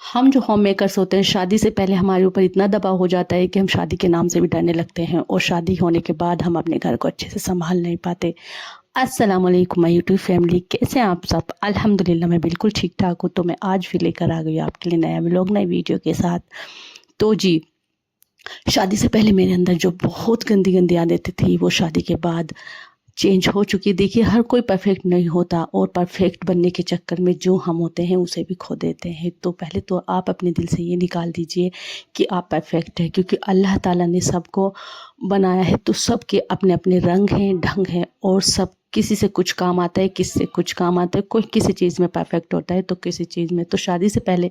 हम जो home makers होते हैं, शादी से पहले हमारे ऊपर इतना दबाव हो जाता है कि हम शादी के नाम से भी डरने लगते हैं और शादी होने के बाद हम अपने घर को अच्छे से संभाल नहीं पाते। अस्सलाम वालेकुम माय यूट्यूब फैमिली, कैसे हैं आप सब? अल्हम्दुलिल्लाह मैं बिल्कुल ठीक ठाक हूँ। तो मैं आज फिर लेकर आ गई हूँ आपके लिए नया व्लॉग, नई वीडियो के साथ। तो जी, शादी से पहले मेरे अंदर जो बहुत गंदी गंदी आदतें थी वो शादी के बाद चेंज हो चुकी। देखिए, हर कोई परफेक्ट नहीं होता और परफेक्ट बनने के चक्कर में जो हम होते हैं उसे भी खो देते हैं। तो पहले तो आप अपने दिल से ये निकाल दीजिए कि आप परफेक्ट हैं, क्योंकि अल्लाह ताला ने सबको बनाया है तो सबके अपने अपने रंग हैं, ढंग हैं, और सब किसी से कुछ काम आता है, किसी से कुछ काम आता है। कोई किसी चीज़ में परफेक्ट होता है तो किसी चीज़ में। तो शादी से पहले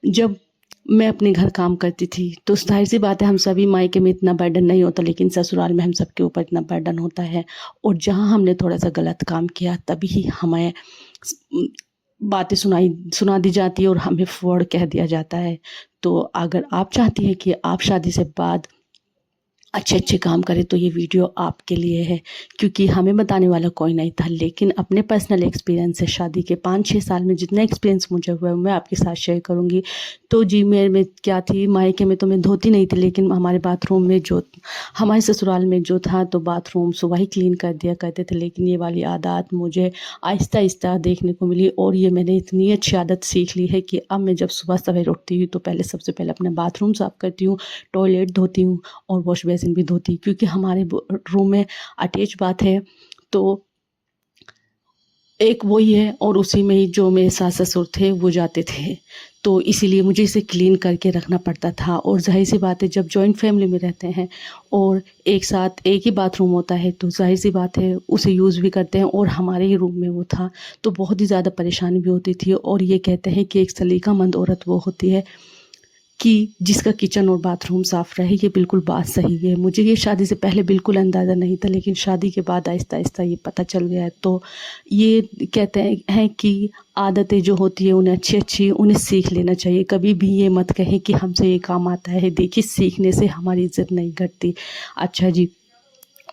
जब मैं अपने घर काम करती थी तो ज़ाहिर सी बात है, हम सभी मायके में इतना बर्डन नहीं होता, लेकिन ससुराल में हम सबके ऊपर इतना बर्डन होता है। और जहाँ हमने थोड़ा सा गलत काम किया तभी ही हमें बातें सुना दी जाती है और हमें फौड़ कह दिया जाता है। तो अगर आप चाहती हैं कि आप शादी से बाद अच्छे अच्छे काम करें तो ये वीडियो आपके लिए है, क्योंकि हमें बताने वाला कोई नहीं था, लेकिन अपने पर्सनल एक्सपीरियंस से शादी के 5-6 साल में जितना एक्सपीरियंस मुझे हुआ है मैं आपके साथ शेयर करूंगी। तो जी, मेरे में क्या थी, मायके में तो मैं धोती नहीं थी, लेकिन हमारे बाथरूम में जो हमारे ससुराल में जो था तो बाथरूम सुबह ही क्लीन कर दिया करते थे। लेकिन ये वाली आदत मुझे आहिस्ता आहिस्ता देखने को मिली और ये मैंने इतनी अच्छी आदत सीख ली है कि अब मैं जब सुबह सवेर उठती हूँ तो पहले सबसे पहले अपना बाथरूम साफ़ करती हूँ, टॉयलेट धोती हूँ और वॉश बेसिन भी धोती, क्योंकि हमारे रूम में अटैच बाथ है। तो एक वही है और उसी में ही जो मेरे सास ससुर थे वो जाते थे, तो इसीलिए मुझे इसे क्लीन करके रखना पड़ता था। और ज़ाहिर सी बात है, जब जॉइंट फैमिली में रहते हैं और एक साथ एक ही बाथरूम होता है तो ज़ाहिर सी बात है उसे यूज़ भी करते हैं, और हमारे ही रूम में वो था तो बहुत ही ज़्यादा परेशानी भी होती थी। और ये कहते हैं कि एक सलीकामंद औरत वो होती है कि जिसका किचन और बाथरूम साफ़ रहे। ये बिल्कुल बात सही है। मुझे ये शादी से पहले बिल्कुल अंदाज़ा नहीं था, लेकिन शादी के बाद आहिस्ता आहिस्ता ये पता चल गया है। तो ये कहते हैं कि आदतें जो होती है उन्हें अच्छी अच्छी उन्हें सीख लेना चाहिए। कभी भी ये मत कहें कि हमसे ये काम आता है। देखिए, सीखने से हमारी इज्जत नहीं घटती। अच्छा जी,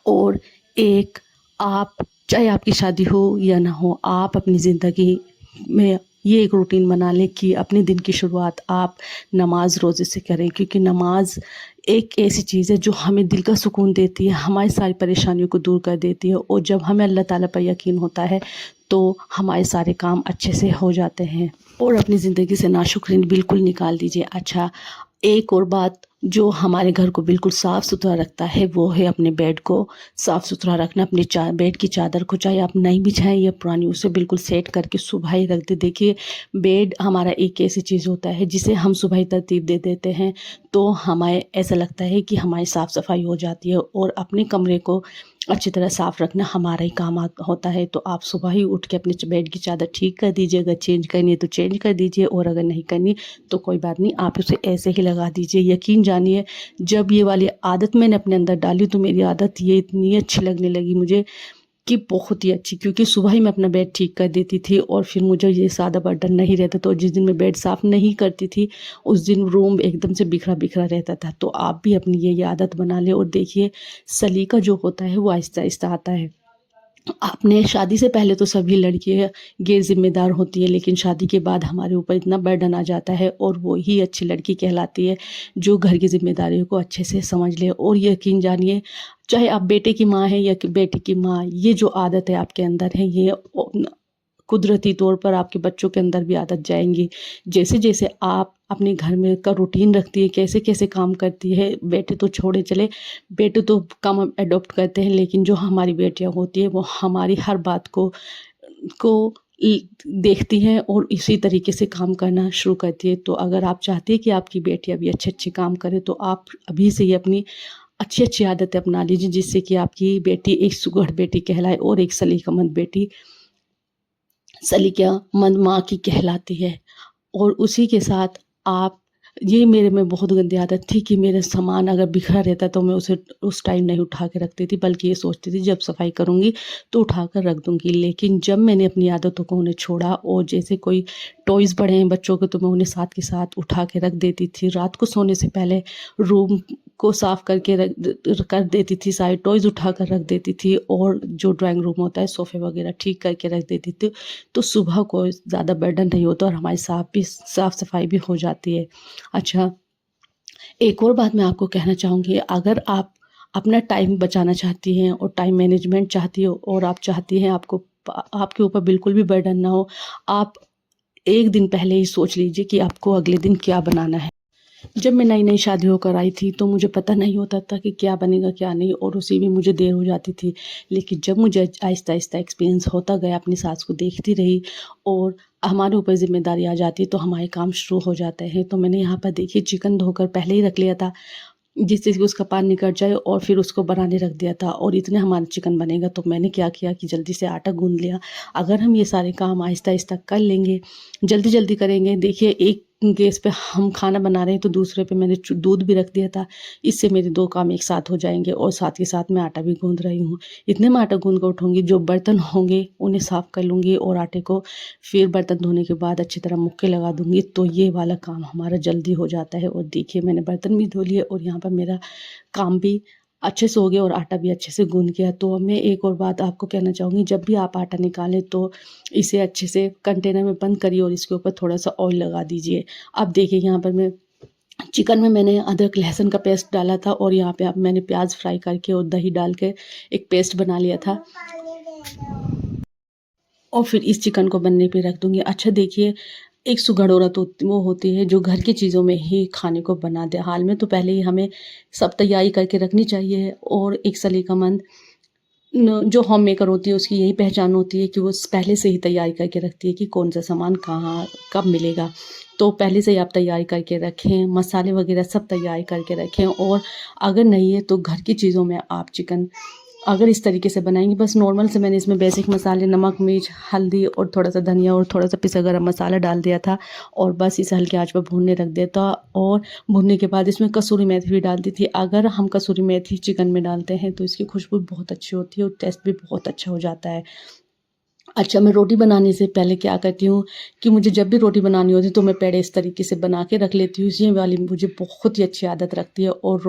और एक, आप चाहे आपकी शादी हो या ना हो, आप अपनी ज़िंदगी में ये एक रूटीन बना लें कि अपने दिन की शुरुआत आप नमाज रोज़े से करें, क्योंकि नमाज एक ऐसी चीज़ है जो हमें दिल का सुकून देती है, हमारी सारी परेशानियों को दूर कर देती है। और जब हमें अल्लाह ताला पर यकीन होता है तो हमारे सारे काम अच्छे से हो जाते हैं। और अपनी ज़िंदगी से नाशुक्री बिल्कुल निकाल दीजिए। अच्छा, एक और बात जो हमारे घर को बिल्कुल साफ़ सुथरा रखता है वो है अपने बेड को साफ़ सुथरा रखना। अपनी बेड की चादर को चाहे आप नई बिछाएं या पुरानी, उसे बिल्कुल सेट करके सुबह ही रख दे। देखिए, बेड हमारा एक ऐसी चीज़ होता है जिसे हम सुबह ही तरतीब दे देते हैं तो हमें ऐसा लगता है कि हमारी साफ़ सफाई हो जाती है। और अपने कमरे को अच्छी तरह साफ़ रखना हमारा ही काम होता है। तो आप सुबह ही उठ के अपने बेड की चादर ठीक कर दीजिए। अगर चेंज करनी है तो चेंज कर दीजिए, और अगर नहीं करनी तो कोई बात नहीं, आप उसे ऐसे ही लगा दीजिए। यकीन जानिए, जब ये वाली आदत मैंने अपने अंदर डाली तो मेरी आदत ये इतनी अच्छी लगने लगी मुझे कि बहुत ही अच्छी, क्योंकि सुबह ही मैं अपना बेड ठीक कर देती थी और फिर मुझे ये ज़्यादा बर्डन नहीं रहता। तो जिस दिन मैं बेड साफ़ नहीं करती थी उस दिन रूम एकदम से बिखरा बिखरा रहता था। तो आप भी अपनी ये आदत बना लें और देखिए, सलीका जो होता है वो आहिस्ता आहिस्ता आता है। आपने शादी से पहले तो सभी लड़कियां गैर जिम्मेदार होती हैं, लेकिन शादी के बाद हमारे ऊपर इतना बर्डन आ जाता है और वो ही अच्छी लड़की कहलाती है जो घर की जिम्मेदारियों को अच्छे से समझ ले। और यकीन जानिए, चाहे आप बेटे की माँ हैं या कि बेटी की माँ, ये जो आदत है आपके अंदर है ये कुदरती तौर पर आपके बच्चों के अंदर भी आदत जाएंगी। जैसे जैसे आप अपने घर में का रूटीन रखती है, कैसे कैसे काम करती है। बेटे तो छोड़े चले, बेटे तो कम अडॉप्ट करते हैं, लेकिन जो हमारी बेटियां होती है वो हमारी हर बात को देखती हैं और इसी तरीके से काम करना शुरू करती है। तो अगर आप चाहती हैं कि आपकी बेटियां भी अच्छे अच्छे काम करे तो आप अभी से ही अपनी अच्छी अच्छी आदतें अपना लीजिए, जिससे कि आपकी बेटी एक सुघड़ बेटी कहलाए और एक सलीकामंद बेटी सलीकामंद माँ की कहलाती है। और उसी के साथ आप, ये मेरे में बहुत गंदी आदत थी कि मेरा सामान अगर बिखरा रहता तो मैं उसे उस टाइम नहीं उठा के रखती थी, बल्कि ये सोचती थी जब सफाई करूँगी तो उठा कर रख दूँगी। लेकिन जब मैंने अपनी आदतों को उन्हें छोड़ा और जैसे कोई टॉयज़ पड़े हैं बच्चों के तो मैं उन्हें साथ के साथ उठा के रख देती थी। रात को सोने से पहले रूम को साफ़ करके कर देती थी, सारे टॉयज़ उठा कर रख देती थी और जो ड्राइंग रूम होता है सोफ़े वगैरह ठीक करके रख देती थी। तो सुबह को ज़्यादा बर्डन नहीं होता और हमारी साफ़ सफाई भी हो जाती है। अच्छा, एक और बात मैं आपको कहना चाहूँगी, अगर आप अपना टाइम बचाना चाहती हैं और टाइम मैनेजमेंट चाहती हो और आप चाहती हैं आपके ऊपर बिल्कुल भी बर्डन ना हो, आप 1 दिन पहले ही सोच लीजिए कि आपको अगले दिन क्या बनाना है। जब मैं नई-नई शादी होकर आई थी तो मुझे पता नहीं होता था कि क्या बनेगा क्या नहीं, और उसी में मुझे देर हो जाती थी। लेकिन जब मुझे आहिस्ता-आहिस्ता एक्सपीरियंस होता गया, अपनी सास को देखती रही और हमारे ऊपर ज़िम्मेदारी आ जाती है तो हमारे काम शुरू हो जाते हैं। तो मैंने यहाँ पर देखिए चिकन धोकर पहले ही रख लिया था, जिससे कि उसका पानी निकल जाए, और फिर उसको बनाने रख दिया था। और इतने हमारा चिकन बनेगा तो मैंने क्या किया कि जल्दी से आटा गूँध लिया। अगर हम ये सारे काम आहिस्ता-आहिस्ता कर लेंगे, जल्दी-जल्दी करेंगे, देखिए एक गैस पे हम खाना बना रहे हैं तो दूसरे पे मैंने दूध भी रख दिया था। इससे मेरे 2 काम एक साथ हो जाएँगे और साथ के साथ मैं आटा भी गूँध रही हूँ। इतने में आटा गूँध कर उठूँगी, जो बर्तन होंगे उन्हें साफ़ कर लूँगी और आटे को फिर बर्तन धोने के बाद अच्छी तरह मुक्के लगा दूँगी, तो ये वाला काम हमारा जल्दी हो जाता है। और देखिए मैंने बर्तन भी धो लिए और यहाँ पर मेरा काम भी अच्छे से हो गया और आटा भी अच्छे से गूँध गया। तो अब मैं एक और बात आपको कहना चाहूँगी, जब भी आप आटा निकालें तो इसे अच्छे से कंटेनर में बंद करिए और इसके ऊपर थोड़ा-सा ऑयल लगा दीजिए। अब देखिए यहाँ पर मैं चिकन में मैंने अदरक लहसुन का पेस्ट डाला था और यहाँ पे अब मैंने प्याज़ फ्राई करके और दही डाल के एक पेस्ट बना लिया था और फिर इस चिकन को बनने पे रख दूँगी। अच्छा देखिए, एक सुघड़ औरत वो होती है जो घर की चीज़ों में ही खाने को बना दे। हाल में तो पहले ही हमें सब तैयारी करके रखनी चाहिए, और एक सलीकामंद जो होम मेकर होती है उसकी यही पहचान होती है कि वो पहले से ही तैयारी करके रखती है कि कौन-सा सामान कहाँ कब मिलेगा। तो पहले से ही आप तैयारी करके रखें, मसाले वगैरह सब तैयारी करके रखें, और अगर नहीं है तो घर की चीज़ों में आप चिकन अगर इस तरीके से बनाएँगी, बस नॉर्मल से मैंने इसमें बेसिक मसाले नमक, मिर्च, हल्दी और थोड़ा-सा धनिया और थोड़ा-सा पिसा गरम मसाला डाल दिया था और बस इसे हल्के आँच पर भूनने रख दिया था। और भूनने के बाद इसमें कसूरी मेथी भी डाल दी थी। अगर हम कसूरी मेथी चिकन में डालते हैं तो इसकी खुशबू बहुत अच्छी होती है और टेस्ट भी बहुत अच्छा हो जाता है। अच्छा, मैं रोटी बनाने से पहले क्या करती हूँ कि मुझे जब भी रोटी बनानी होती है तो मैं पहले इस तरीके से बना के रख लेती हूँ। ये वाली मुझे बहुत ही अच्छी आदत रखती है। और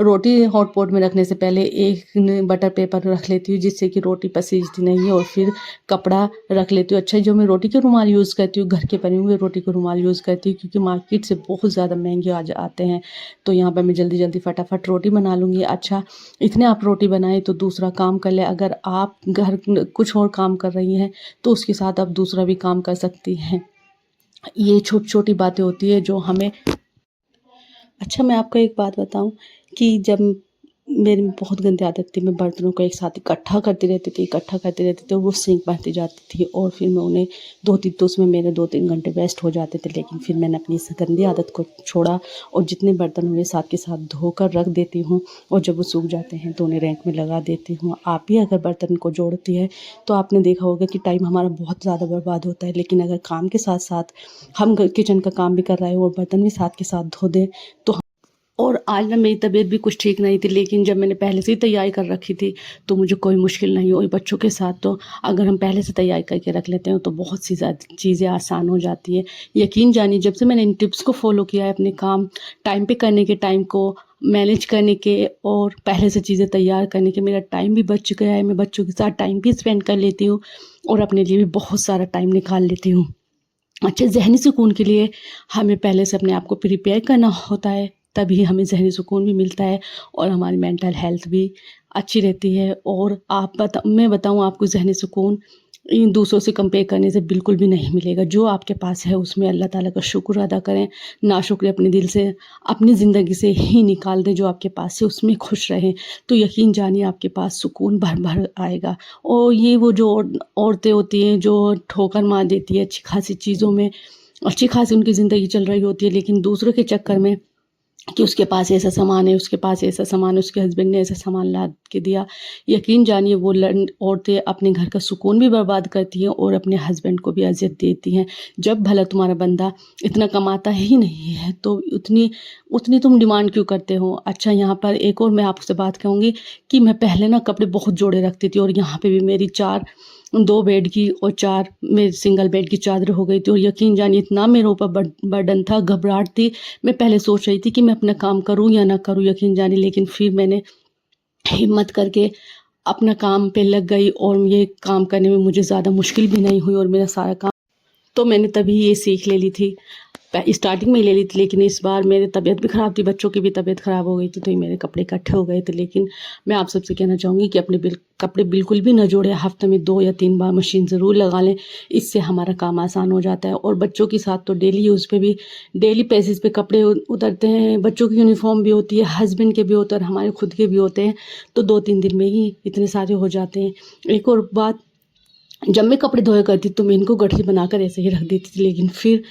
रोटी हॉट पॉट में रखने से पहले एक बटर पेपर रख लेती हूँ, जिससे कि रोटी पसीजती नहीं है, और फिर कपड़ा रख लेती हूँ। अच्छा, जो मैं रोटी के रुमाल यूज़ करती हूँ, घर के बने हुए रोटी के रुमाल यूज़ करती हूँ, क्योंकि मार्केट से बहुत ज़्यादा महंगे आज आते हैं। तो यहाँ पर मैं जल्दी-जल्दी फटाफट रोटी बना लूँगी। अच्छा, इतने आप रोटी बनाएँ तो दूसरा काम कर लें। अगर आप घर कुछ और काम कर रही हैं तो उसके साथ आप दूसरा भी काम कर सकती हैं। ये छोटी-छोटी बातें होती हैं जो हमें। अच्छा, मैं आपको एक बात बताऊँ कि जब मेरी बहुत गंदी आदत थी, मैं बर्तनों को एक साथ इकट्ठा करती रहती थी और वो सिंक भरती जाती थी और फिर मैं उन्हें धोती तो उसमें मेरे 2-3 घंटे वेस्ट हो जाते थे। लेकिन फिर मैंने अपनी इस गंदी आदत को छोड़ा और जितने बर्तन हुए साथ के साथ धोकर रख देती हूँ, और जब वो सूख जाते हैं तो उन्हें रैक में लगा देती हूँ। आप भी अगर बर्तन को जोड़ती हैं तो आपने देखा होगा कि टाइम हमारा बहुत ज़्यादा बर्बाद होता है। लेकिन अगर काम के साथ-साथ हम किचन का काम भी कर रहे हो और बर्तन भी साथ के साथ धो दें तो। और आज ना मेरी तबीयत भी कुछ ठीक नहीं थी, लेकिन जब मैंने पहले से ही तैयारी कर रखी थी तो मुझे कोई मुश्किल नहीं हुई। बच्चों के साथ तो अगर हम पहले से तैयारी करके रख लेते हैं तो बहुत सी ज़्यादा चीज़ें आसान हो जाती हैं। यकीन जानिए, जब से मैंने इन टिप्स को फॉलो किया है, अपने काम टाइम पे करने के, टाइम को मैनेज करने के और पहले से चीज़ें तैयार करने के, मेरा टाइम भी बच गया है। मैं बच्चों के साथ टाइम भी स्पेंड कर लेती हूँ और अपने लिए भी बहुत सारा टाइम निकाल लेती हूँ। अच्छा, ज़हनी सुकून के लिए हमें पहले से अपने आप को प्रिपेयर करना होता है, तभी हमें ज़हनी सुकून भी मिलता है और हमारी मेंटल हेल्थ भी अच्छी रहती है। और मैं बताऊँ आपको, ज़हनी सुकून इन दूसरों से कंपेयर करने से बिल्कुल भी नहीं मिलेगा। जो आपके पास है उसमें अल्लाह ताला का शुक्र अदा करें, नाशुक्र अपने दिल से, अपनी ज़िंदगी से ही निकाल दें। जो आपके पास है उसमें खुश रहें, तो यकीन जानिए आपके पास सुकून भर-भर आएगा। और ये वो जो औरतें होती हैं जो ठोकर मार देती है अच्छी खासी चीज़ों में, अच्छी खासी उनकी ज़िंदगी चल रही होती है, लेकिन दूसरों के चक्कर में कि उसके पास ऐसा सामान है, उसके पास ऐसा सामान है, उसके हस्बैंड ने ऐसा सामान ला के दिया। यकीन जानिए वो औरतें अपने घर का सुकून भी बर्बाद करती हैं और अपने हस्बैंड को भी अज़ियत देती हैं। जब भला तुम्हारा बंदा इतना कमाता ही नहीं है तो उतनी उतनी तुम डिमांड क्यों करते हो? अच्छा, यहाँ पर एक और मैं आपसे बात कहूँगी कि मैं पहले ना कपड़े बहुत जोड़े रखती थी और यहाँ पे भी मेरी 4 2 बेड की और 4 में सिंगल बेड की चादर हो गई थी। और यकीन जानिए इतना मेरे ऊपर बर्डन था, घबराहट थी। मैं पहले सोच रही थी कि मैं अपना काम करूँ या ना करूँ, यकीन जानिए। लेकिन फिर मैंने हिम्मत करके अपना काम पे लग गई और ये काम करने में मुझे ज़्यादा मुश्किल भी नहीं हुई और मेरा सारा काम तो मैंने तभी ये सीख ले ली थी। स्टार्टिंग में ही ले ली थी, लेकिन इस बार मेरी तबीयत भी ख़राब थी, बच्चों की भी तबीयत ख़राब हो गई थी, तो ये मेरे कपड़े इकट्ठे हो गए थे। लेकिन मैं आप सबसे कहना चाहूँगी कि अपने कपड़े बिल्कुल भी ना जोड़ें, हफ़्ते में 2 या 3 बार मशीन ज़रूर लगा लें, इससे हमारा काम आसान हो जाता है। और बच्चों के साथ तो डेली यूज़ पे भी डेली बेसिस पे कपड़े उतरते हैं, बच्चों की यूनिफ़ॉर्म भी होती है, हस्बैंड के भी होते हैं और हमारे खुद के भी होते हैं, तो 2-3 दिन में ही इतने सारे हो जाते हैं। एक और बात, जब मैं कपड़े धोया करती तो मैं इनको गठरी बनाकर ऐसे ही रख देती थी, लेकिन फिर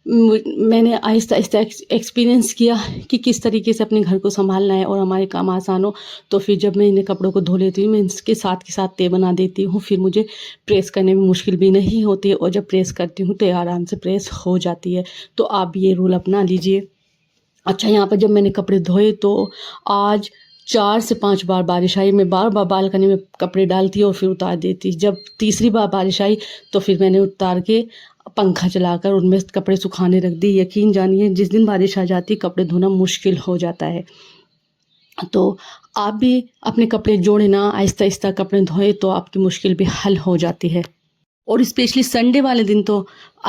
मैंने आहिस्ता-आहिस्ता एक्सपीरियंस किया कि किस तरीके से अपने घर को सँभालना है और हमारे काम आसान हो। तो फिर जब मैं इन्हें कपड़ों को धो लेती हूँ, मैं इसके साथ के साथ तह बना देती हूँ, फिर मुझे प्रेस करने में मुश्किल भी नहीं होती है और जब प्रेस करती हूँ तो ये आराम से प्रेस हो जाती है। तो आप भी ये रूल अपना लीजिए। अच्छा, यहाँ पर जब मैंने कपड़े धोए तो आज 4 से 5 बार बारिश आई। मैं बार-बार बालकनी में कपड़े डालती और फिर उतार देती। जब तीसरी बार बारिश आई तो फिर मैंने उतार के पंखा चलाकर उनमें कपड़े सुखाने रख दिए। यकीन जानिए जिस दिन बारिश आ जाती है कपड़े धोना मुश्किल हो जाता है। तो आप भी अपने कपड़े जोड़ें ना, आहिस्ता-आहिस्ता कपड़े धोएँ तो आपकी मुश्किल भी हल हो जाती है। और स्पेशली संडे वाले दिन तो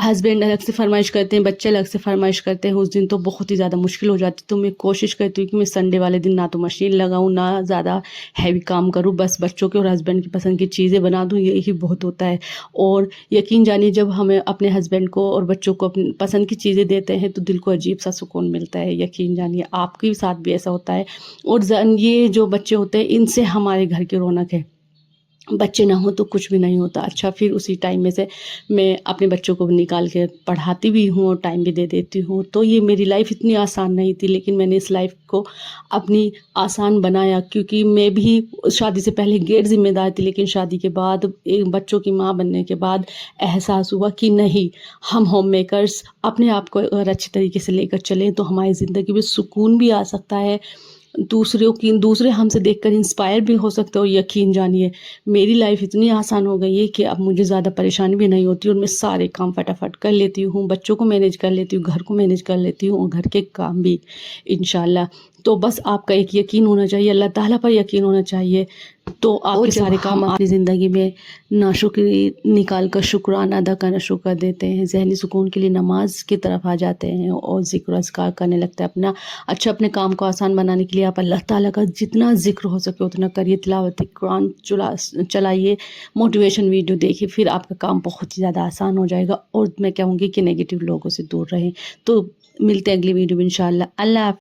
हस्बैंड अलग से फरमाइश करते हैं, बच्चे अलग से फरमाइश करते हैं, उस दिन तो बहुत ही ज़्यादा मुश्किल हो जाती है। तो मैं कोशिश करती हूँ कि मैं संडे वाले दिन ना तो मशीन लगाऊँ, ना ज़्यादा हैवी काम करूँ, बस बच्चों के और हस्बैंड की पसंद की चीज़ें बना दूँ, यही बहुत होता है। और यकीन जानिए जब हमें अपने हस्बैंड को और बच्चों को अपनी पसंद की चीज़ें देते हैं तो दिल को अजीब-सा सुकून मिलता है। यकीन जानिए आपके साथ भी ऐसा होता है। और ये जो बच्चे होते हैं इनसे हमारे घर की रौनक है। बच्चे ना हो तो कुछ भी नहीं होता। अच्छा, फिर उसी टाइम में से मैं अपने बच्चों को निकाल के पढ़ाती भी हूँ और टाइम भी दे देती हूँ। तो ये मेरी लाइफ़ इतनी आसान नहीं थी, लेकिन मैंने इस लाइफ़ को अपनी आसान बनाया, क्योंकि मैं भी शादी से पहले गैर ज़िम्मेदार थी, लेकिन शादी के बाद एक बच्चों की माँ बनने के बाद एहसास हुआ कि नहीं, हम होम मेकर्स अपने आप को अगर अच्छे तरीके से लेकर चलें तो हमारी ज़िंदगी में सुकून भी आ सकता है, दूसरे हमसे देखकर इंस्पायर भी हो सकते हो। यकीन जानिए मेरी लाइफ इतनी आसान हो गई है कि अब मुझे ज़्यादा परेशानी भी नहीं होती और मैं सारे काम फटाफट कर लेती हूँ, बच्चों को मैनेज कर लेती हूँ, घर को मैनेज कर लेती हूँ और घर के काम भी इंशाल्लाह। तो बस आपका एक यकीन होना चाहिए, अल्लाह ताला पर यकीन होना चाहिए, तो आपके सारे काम अपनी ज़िंदगी में नाशुक्री निकाल कर शुक्राना अदा करना शुरू कर देते हैं, ज़हनी सुकून के लिए नमाज की तरफ आ जाते हैं और ज़िक्र अज़कार करने लगते हैं। अपने काम को आसान बनाने के लिए आप अल्लाह ताला का जितना ज़िक्र हो सके उतना करिए, तिलावत कुरान चलाइए, मोटिवेशन वीडियो देखिए, फिर आपका काम बहुत ही ज़्यादा आसान हो जाएगा। और मैं कहूँगी कि नेगेटिव लोगों से दूर रहें। तो मिलते हैं अगली वीडियो में इंशाअल्लाह। अल्लाह।